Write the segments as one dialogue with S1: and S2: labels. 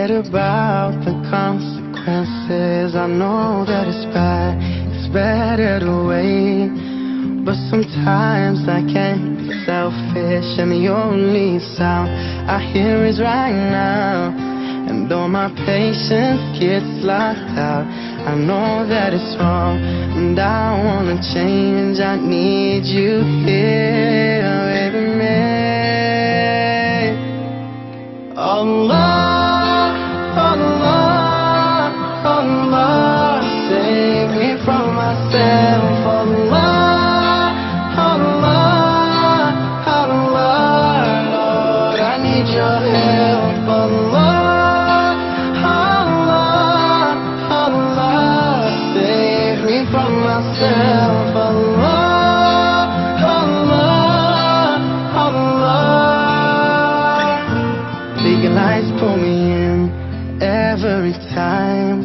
S1: scared about the consequences. I know that it's bad, it's better to wait, but sometimes I can't be selfish, and the only sound I hear is right now. And though my patience gets locked out, I know that it's wrong, and I wanna change. I need you here with me. Allah, Allah, Allah, save me from myself. Allah, Allah, Allah, Lord, I need your help. Allah, Allah, Allah, save me from myself. Allah, Allah, Allah. Legalize pull me in every time,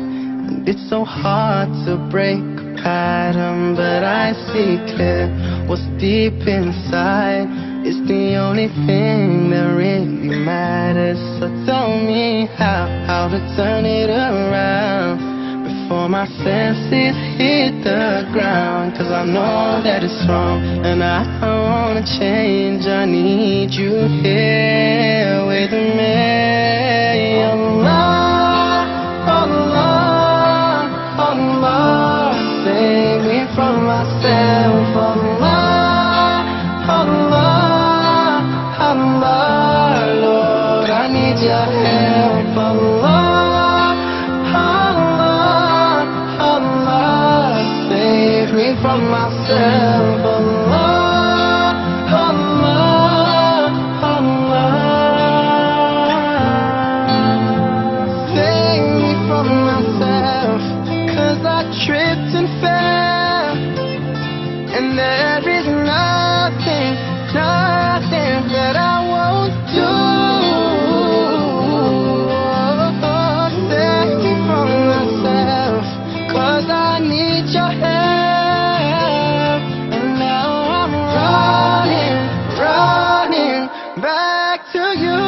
S1: and it's so hard to break a pattern, but I see clear what's deep inside. It's the only thing that really matters. So tell me how to turn it around before my senses hit the ground. 'Cause I know that it's wrong, and I wanna change. I need you here with me. Allah, Allah, Allah, save me from myself. Allah, Allah, Allah, Lord, I need your help. Allah, Allah, Allah, save me from myself. Allah, Allah, Allah, save me from myself. 'Cause I tripped and fell, and there is nothing that I won't do. Save me from myself, 'cause I need your help. And now I'm running back to you.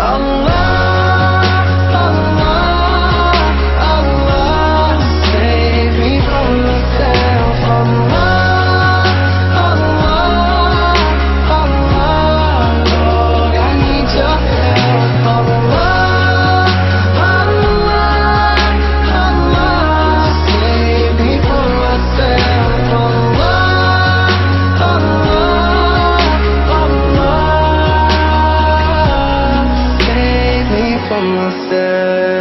S1: Allah, from myself.